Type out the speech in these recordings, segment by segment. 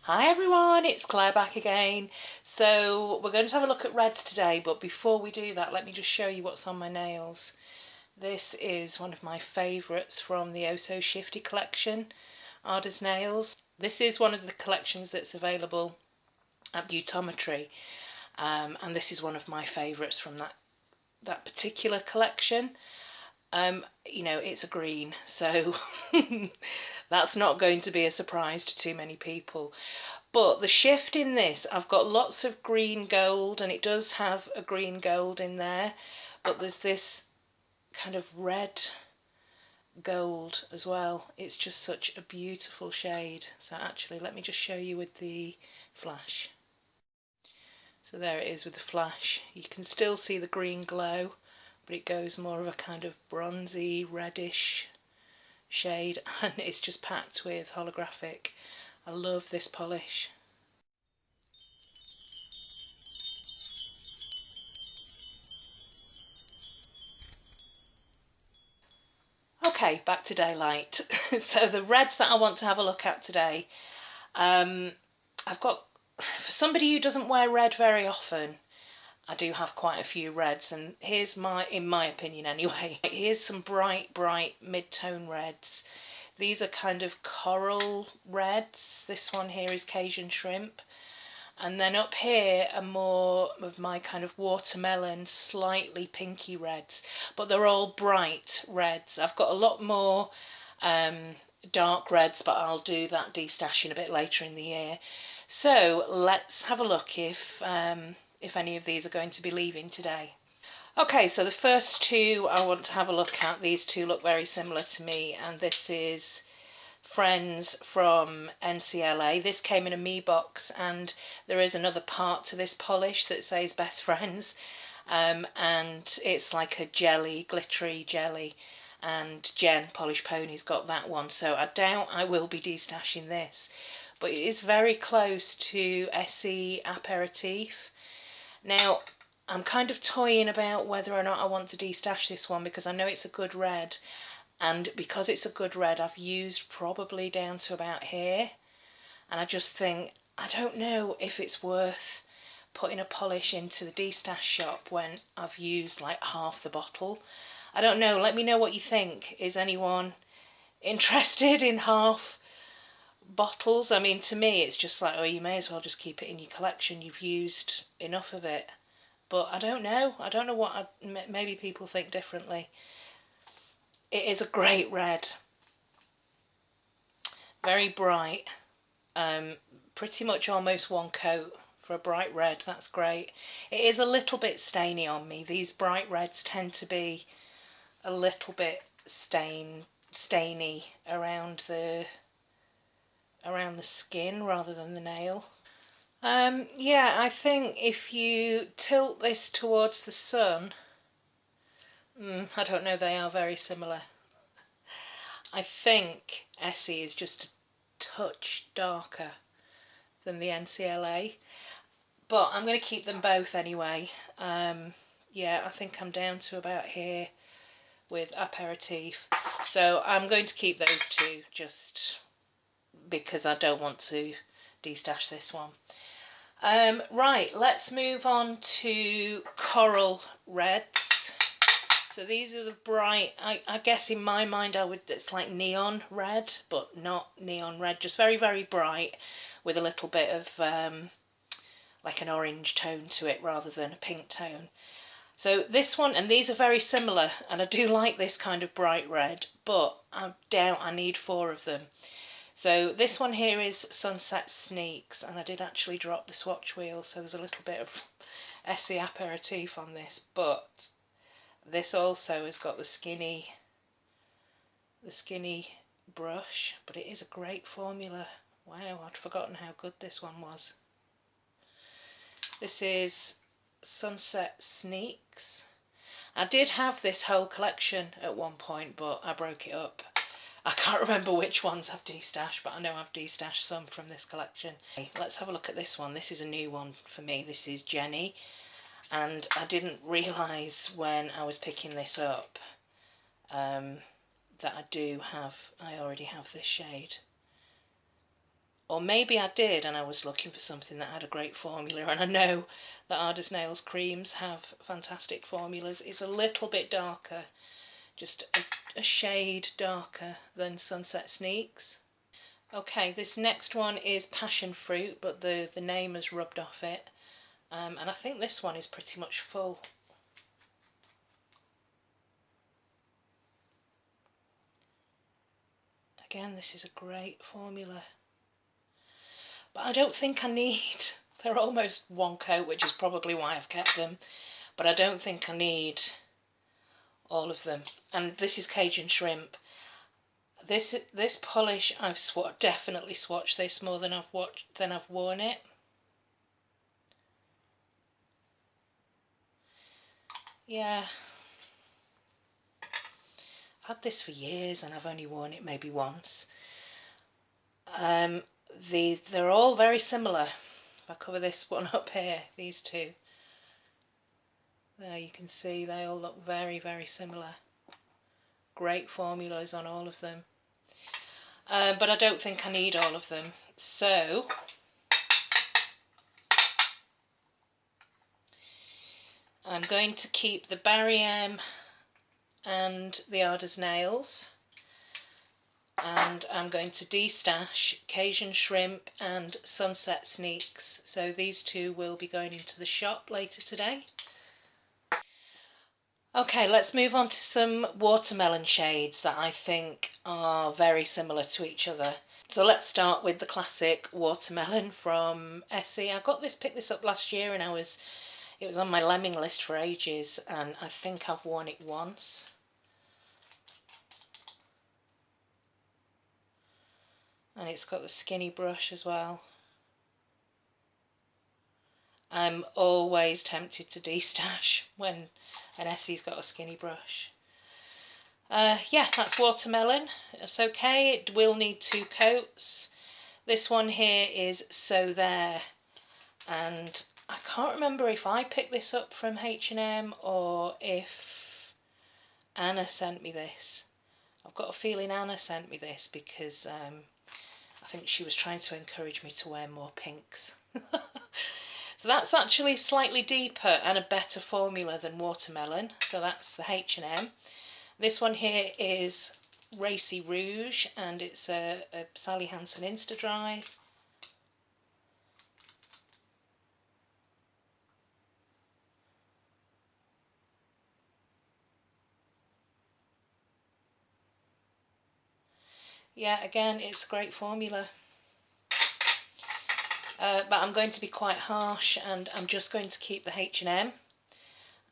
Hi everyone, it's Claire back again. So we're going to have a look at reds today, but before we do that, let me just show you what's on my nails. This is one of my favourites from the Oh So Shifty collection, Ada's Nails. This is one of the collections that's available at Beautometry, and this is one of my favourites from that particular collection. It's a green, so that's not going to be a surprise to too many people. But the shift in this, I've got lots of green gold, and it does have a green gold in there, but there's this kind of red gold as well. It's just such a beautiful shade. So actually, let me just show you with the flash. So there it is with the flash. You can still see the green glow, but it goes more of a kind of bronzy, reddish shade, and it's just packed with holographic. I love this polish. Okay, back to daylight. So the reds that I want to have a look at today, I've got, for somebody who doesn't wear red very often, I do have quite a few reds, and here's in my opinion anyway, here's some bright mid-tone reds. These are kind of coral reds. This one here is Cajun shrimp. And then up here are more of my kind of watermelon, slightly pinky reds, but they're all bright reds. I've got a lot more dark reds, but I'll do that destashing a bit later in the year. So let's have a look if any of these are going to be leaving today. Okay, so the first two I want to have a look at. These two look very similar to me, and this is Friends from NCLA. This came in a me box, and there is another part to this polish that says Best Friends, and it's like a jelly, glittery jelly, and Jen Polish Pony's got that one, so I doubt I will be destashing this, but it is very close to Essie Aperitif. Now I'm kind of toying about whether or not I want to destash this one, because I know it's a good red, and because it's a good red, I've used probably down to about here, and I just think, I don't know if it's worth putting a polish into the destash shop when I've used like half the bottle. I don't know, let me know what you think. Is anyone interested in half bottles? I mean, to me it's just like, oh, you may as well just keep it in your collection, you've used enough of it. But I don't know what maybe people think differently. It is a great red, very bright, pretty much almost one coat for a bright red. That's great. It is a little bit stainy on me. These bright reds tend to be a little bit stainy around the skin rather than the nail. Yeah, I think if you tilt this towards the sun, I don't know, they are very similar. I think Essie is just a touch darker than the NCLA, but I'm going to keep them both anyway. Yeah, I think I'm down to about here with Aperitif, so I'm going to keep those two just because I don't want to destash this one. Right, let's move on to coral reds. So these are the bright, I guess in my mind it's like neon red, but not neon red, just very bright with a little bit of like an orange tone to it rather than a pink tone. So this one, and these are very similar, and I do like this kind of bright red, but I doubt I need 4 of them. So this one here is Sunset Sneaks, and I did actually drop the swatch wheel, so there's a little bit of Essie Aperitif on this, but this also has got the skinny brush, but it is a great formula. Wow, I'd forgotten how good this one was. This is Sunset Sneaks. I did have this whole collection at one point, but I broke it up. I can't remember which ones I've destashed, but I know I've destashed some from this collection. Let's have a look at this one. This is a new one for me. This is Jenny, and I didn't realise when I was picking this up that I already have this shade. Or maybe I did and I was looking for something that had a great formula, and I know that Ardous Nails creams have fantastic formulas. It's a little bit darker, just a shade darker than Sunset Sneaks. Okay, this next one is Passion Fruit, but the name has rubbed off it. And I think this one is pretty much full. Again, this is a great formula. But I don't think I need, they're almost one coat, which is probably why I've kept them. But I don't think I need all of them. And this is Cajun Shrimp. This polish, I've definitely swatched this more than I've worn it. Yeah. I've had this for years and I've only worn it maybe once. They're all very similar. If I cover this one up here, these two. There you can see they all look very, very similar. Great formulas on all of them. But I don't think I need all of them. So I'm going to keep the Barry M and the Ardous Nails. And I'm going to destash Cajun Shrimp and Sunset Sneaks. So these two will be going into the shop later today. Okay, let's move on to some watermelon shades that I think are very similar to each other. So let's start with the classic watermelon from Essie. Picked this up last year, and it was on my lemming list for ages, and I think I've worn it once. And it's got the skinny brush as well. I'm always tempted to destash when an Essie's got a skinny brush. Yeah, that's watermelon. It's okay, it will need 2 coats. This one here is So There, and I can't remember if I picked this up from H&M or if Anna sent me this. I've got a feeling Anna sent me this because I think she was trying to encourage me to wear more pinks. So that's actually slightly deeper and a better formula than watermelon. So that's the H&M. This one here is Racy Rouge, and it's a Sally Hansen Insta Dry. Yeah, again, it's a great formula. But I'm going to be quite harsh, and I'm just going to keep the H&M,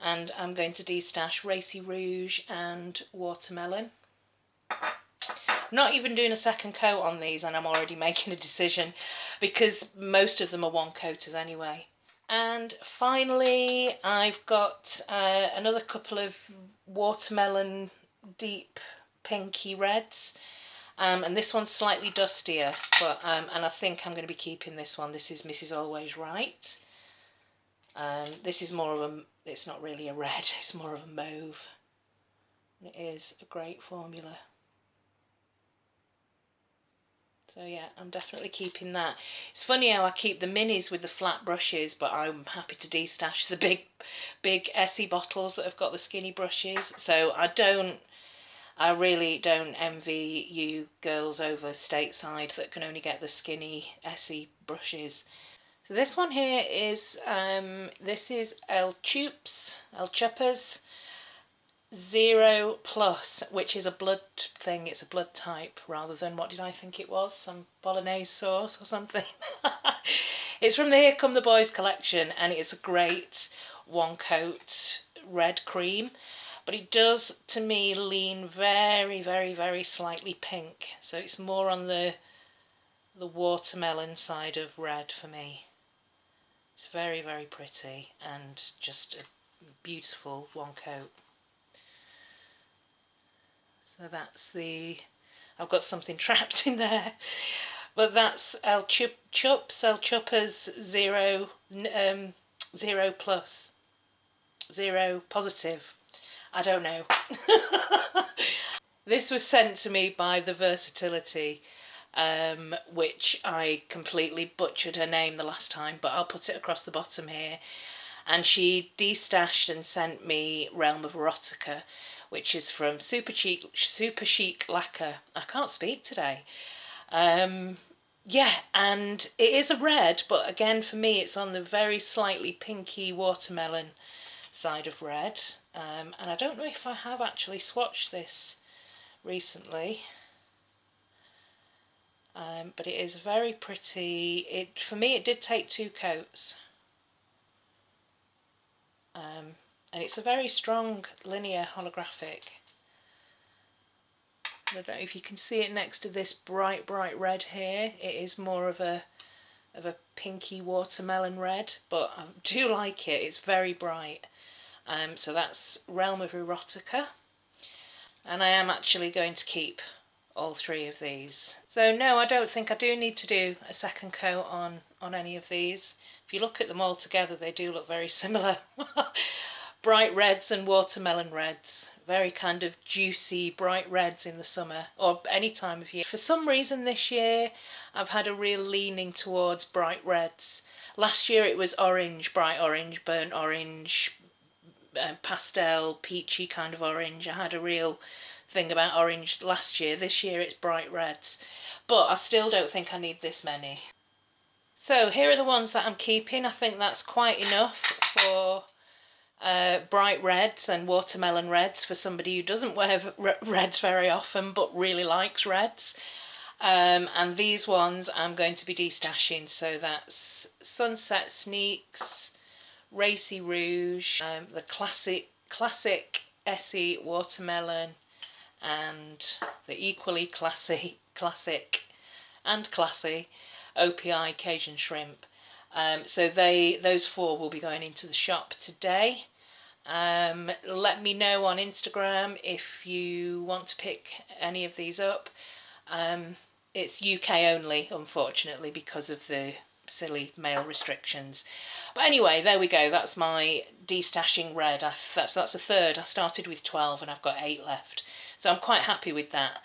and I'm going to destash Racy Rouge and watermelon. I'm not even doing a second coat on these, and I'm already making a decision because most of them are one coaters anyway. And finally, I've got another couple of watermelon deep pinky reds. And this one's slightly dustier, but and I think I'm going to be keeping this one. This is Mrs. Always Right. This is more of a, it's not really a red, it's more of a mauve. It is a great formula. So yeah, I'm definitely keeping that. It's funny how I keep the minis with the flat brushes, but I'm happy to destash the big Essie bottles that have got the skinny brushes. So I really don't envy you girls over stateside that can only get the skinny Essie brushes. So this one here is, this is El Chupa's 0 Plus, which is a blood thing. It's a blood type rather than, what did I think it was? Some bolognese sauce or something. It's from the Here Come the Boys collection, and it's a great one coat red cream. But it does, to me, lean very, very, very slightly pink. So it's more on the watermelon side of red for me. It's very, very pretty and just a beautiful one coat. So that's I've got something trapped in there. But that's El Chupa's 0 Plus. 0 positive. I don't know. This was sent to me by the Versatility which I completely butchered her name the last time, but I'll put it across the bottom here. And she destashed and sent me Realm of Erotica, which is from Super Chic Lacquer. I can't speak today. Yeah, and it is a red, but again for me it's on the very slightly pinky watermelon side of red. And I don't know if I have actually swatched this recently. But it is very pretty. For me it did take 2 coats. And it's a very strong linear holographic. I don't know if you can see it next to this bright red here. It is more of a pinky watermelon red, but I do like it. It's very bright. So that's Realm of Erotica. And I am actually going to keep all 3 of these. So no, I don't think I do need to do a second coat on any of these. If you look at them all together, they do look very similar. Bright reds and watermelon reds. Very kind of juicy, bright reds in the summer, or any time of year. For some reason this year, I've had a real leaning towards bright reds. Last year it was orange, bright orange, burnt orange, pastel, peachy kind of orange. I had a real thing about orange last year. This year it's bright reds. But I still don't think I need this many. So here are the ones that I'm keeping. I think that's quite enough for bright reds and watermelon reds for somebody who doesn't wear reds very often but really likes reds. And these ones I'm going to be destashing. So that's Sunset Sneaks, Racy Rouge, the classic Essie Watermelon, and the equally classic and classy OPI Cajun Shrimp. So those 4 will be going into the shop today. Let me know on Instagram if you want to pick any of these up. It's UK only, unfortunately, because of the silly mail restrictions. But anyway, there we go. That's my destashing red. That's a third. I started with 12 and I've got 8 left. So I'm quite happy with that.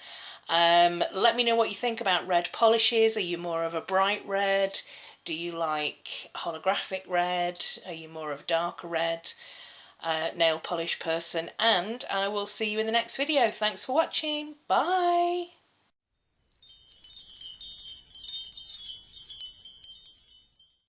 Let me know what you think about red polishes. Are you more of a bright red? Do you like holographic red? Are you more of a darker red? Nail polish person? And I will see you in the next video. Thanks for watching. Bye!